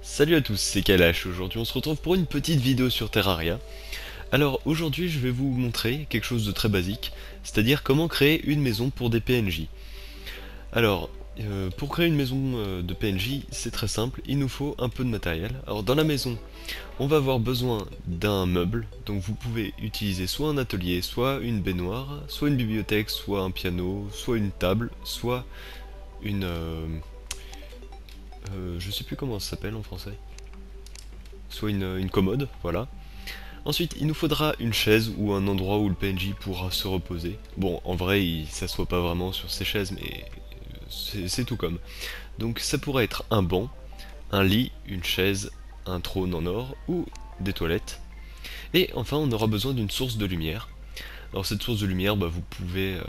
Salut à tous, c'est Kalash. Aujourd'hui on se retrouve pour une petite vidéo sur Terraria. Alors aujourd'hui je vais vous montrer quelque chose de très basique, c'est-à-dire comment créer une maison pour des PNJ. Alors, pour créer une maison de PNJ, c'est très simple, il nous faut un peu de matériel. Alors dans la maison, on va avoir besoin d'un meuble, donc vous pouvez utiliser soit un atelier, soit une baignoire, soit une bibliothèque, soit un piano, soit une table, soit une... je sais plus comment ça s'appelle en français. Soit une commode, voilà. Ensuite, il nous faudra une chaise ou un endroit où le PNJ pourra se reposer. Bon, en vrai, il s'assoit pas vraiment sur ces chaises, mais c'est tout comme. Donc ça pourrait être un banc, un lit, une chaise, un trône en or ou des toilettes. Et enfin, on aura besoin d'une source de lumière. Alors cette source de lumière, vous pouvez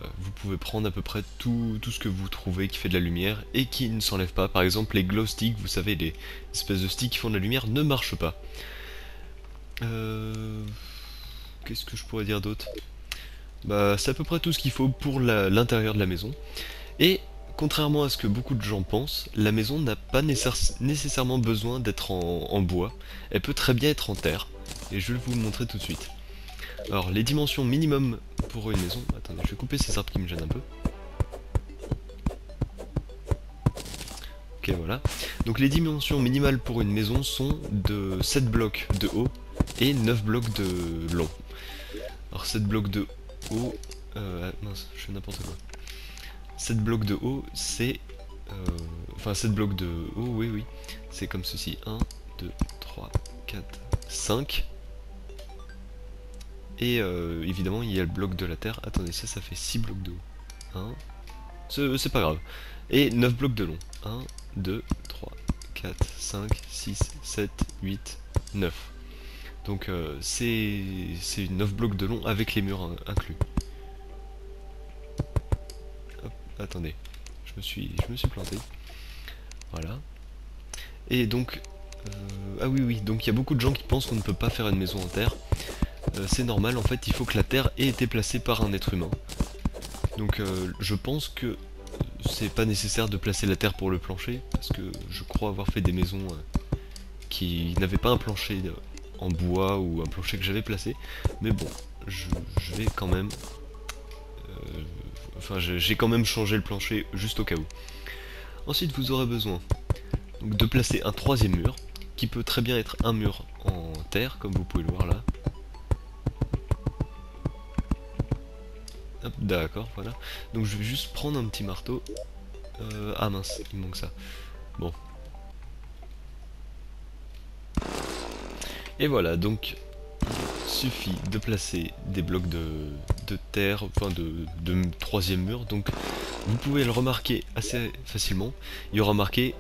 prendre à peu près tout ce que vous trouvez qui fait de la lumière et qui ne s'enlève pas. Par exemple, les glow sticks, vous savez, les espèces de sticks qui font de la lumière, ne marchent pas. Qu'est-ce que je pourrais dire d'autre? Bah, c'est à peu près tout ce qu'il faut pour l'intérieur de la maison. Et contrairement à ce que beaucoup de gens pensent, la maison n'a pas nécessairement besoin d'être en bois. Elle peut très bien être en terre. Et je vais vous le montrer tout de suite. Alors, les dimensions minimum pour une maison... Attendez, je vais couper ces arbres qui me gênent un peu. Ok, voilà. Donc les dimensions minimales pour une maison sont de 7 blocs de haut et 9 blocs de long. Alors 7 blocs de haut... mince, je fais n'importe quoi. 7 blocs de haut, c'est... enfin 7 blocs de haut, oui, oui. C'est comme ceci. 1, 2, 3, 4, 5. Et évidemment, il y a le bloc de la terre. Attendez, ça fait 6 blocs de haut. 1, c'est pas grave. Et 9 blocs de long. 1, 2, 3, 4, 5, 6, 7, 8, 9. Donc c'est 9 blocs de long avec les murs inclus. Hop, attendez, je me suis planté. Voilà. Et donc, ah oui, oui, donc il y a beaucoup de gens qui pensent qu'on ne peut pas faire une maison en terre. C'est normal, en fait, il faut que la terre ait été placée par un être humain. Donc je pense que c'est pas nécessaire de placer la terre pour le plancher, parce que je crois avoir fait des maisons qui n'avaient pas un plancher en bois ou un plancher que j'avais placé. Mais bon, je vais quand même... enfin, j'ai quand même changé le plancher juste au cas où. Ensuite, vous aurez besoin donc, de placer un troisième mur, qui peut très bien être un mur en terre, comme vous pouvez le voir là. D'accord, voilà. Donc je vais juste prendre un petit marteau. Ah mince, il me manque ça. Bon. Et voilà, donc il suffit de placer des blocs de terre, enfin de troisième mur. Donc vous pouvez le remarquer assez facilement. Il y aura marqué,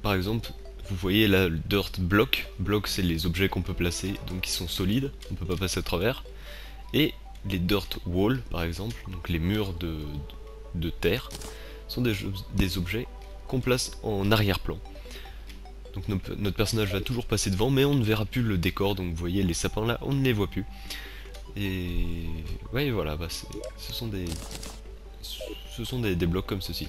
par exemple, vous voyez là le dirt block. Block, c'est les objets qu'on peut placer, donc ils sont solides, on peut pas passer à travers. Et les dirt wall, par exemple, donc les murs de terre, sont des objets qu'on place en arrière-plan. Donc notre personnage va toujours passer devant, mais on ne verra plus le décor, donc vous voyez les sapins là, on ne les voit plus. Et ouais, voilà, bah, ce sont des blocs comme ceci.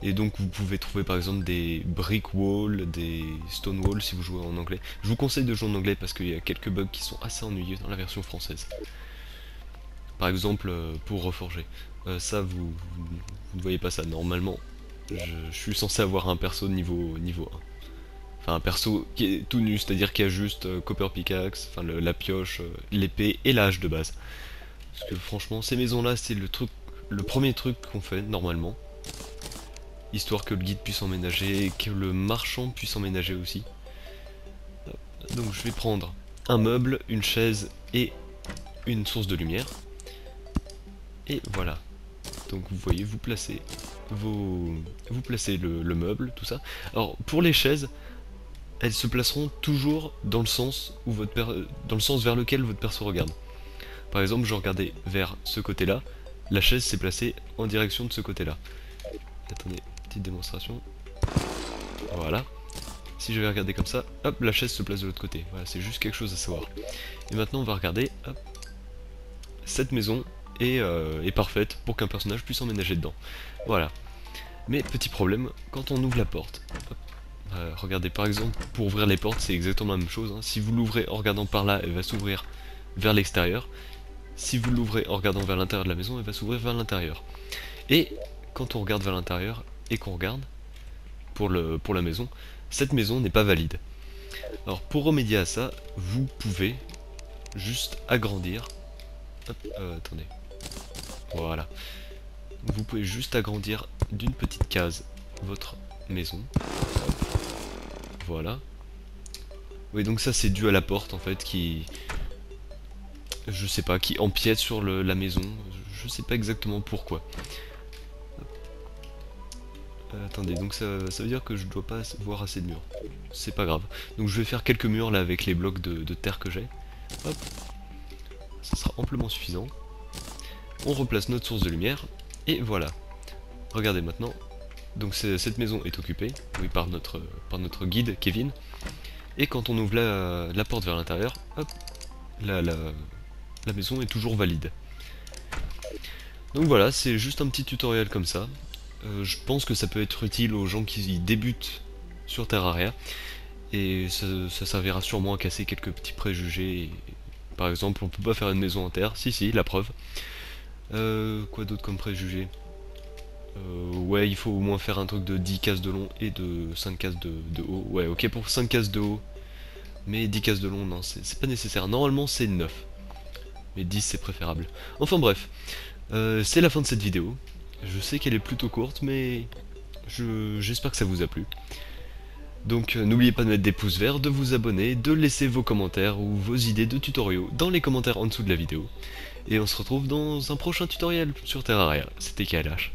Et donc vous pouvez trouver par exemple des brick walls, des stone walls si vous jouez en anglais. Je vous conseille de jouer en anglais parce qu'il y a quelques bugs qui sont assez ennuyeux dans la version française. Par exemple, pour reforger. Ça, vous ne voyez pas ça. Normalement, je suis censé avoir un perso de niveau 1. Enfin, un perso qui est tout nu, c'est-à-dire qui a juste Copper Pickaxe, enfin la pioche, l'épée et la hache de base. Parce que franchement, ces maisons-là, c'est le premier truc qu'on fait normalement. Histoire que le guide puisse emménager et que le marchand puisse emménager aussi. Donc je vais prendre un meuble, une chaise et une source de lumière. Et voilà. Donc vous voyez, vous placez le meuble, tout ça. Alors pour les chaises, elles se placeront toujours dans le sens où dans le sens vers lequel votre perso regarde. Par exemple, je regardais vers ce côté-là, la chaise s'est placée en direction de ce côté-là. Attendez, petite démonstration. Voilà. Si je vais regarder comme ça, hop, la chaise se place de l'autre côté. Voilà, c'est juste quelque chose à savoir. Et maintenant, on va regarder, hop, cette maison est parfaite pour qu'un personnage puisse emménager dedans. Voilà. Mais petit problème, quand on ouvre la porte, hop, Regardez, par exemple, pour ouvrir les portes, c'est exactement la même chose, hein. Si vous l'ouvrez en regardant par là, elle va s'ouvrir vers l'extérieur. Si vous l'ouvrez en regardant vers l'intérieur de la maison, elle va s'ouvrir vers l'intérieur. Et quand on regarde vers l'intérieur et qu'on regarde pour la maison, cette maison n'est pas valide. Alors pour remédier à ça, vous pouvez juste agrandir. Hop, attendez. Voilà. Vous pouvez juste agrandir d'une petite case votre maison. Voilà. Oui, donc ça c'est dû à la porte en fait qui... Je sais pas, qui empiète sur la maison. Je sais pas exactement pourquoi. Attendez, donc ça veut dire que je dois pas voir assez de murs. C'est pas grave. Donc je vais faire quelques murs là avec les blocs de terre que j'ai. Hop. Ça sera amplement suffisant. On replace notre source de lumière. Et voilà. Regardez maintenant. Donc cette maison est occupée. Oui, par notre guide, Kevin. Et quand on ouvre la porte vers l'intérieur, hop, la maison est toujours valide. Donc voilà, c'est juste un petit tutoriel comme ça. Je pense que ça peut être utile aux gens qui débutent sur Terraria. Et ça servira sûrement à casser quelques petits préjugés. Par exemple, on peut pas faire une maison en terre. Si, la preuve. Quoi d'autre comme préjugé? Ouais, il faut au moins faire un truc de 10 cases de long et de 5 cases de haut. Ouais, ok pour 5 cases de haut. Mais 10 cases de long, non, c'est pas nécessaire. Normalement, c'est 9. Mais 10, c'est préférable. Enfin bref, c'est la fin de cette vidéo. Je sais qu'elle est plutôt courte, mais j'espère que ça vous a plu. Donc n'oubliez pas de mettre des pouces verts, de vous abonner, de laisser vos commentaires ou vos idées de tutoriaux dans les commentaires en dessous de la vidéo. Et on se retrouve dans un prochain tutoriel sur Terraria. C'était KLH.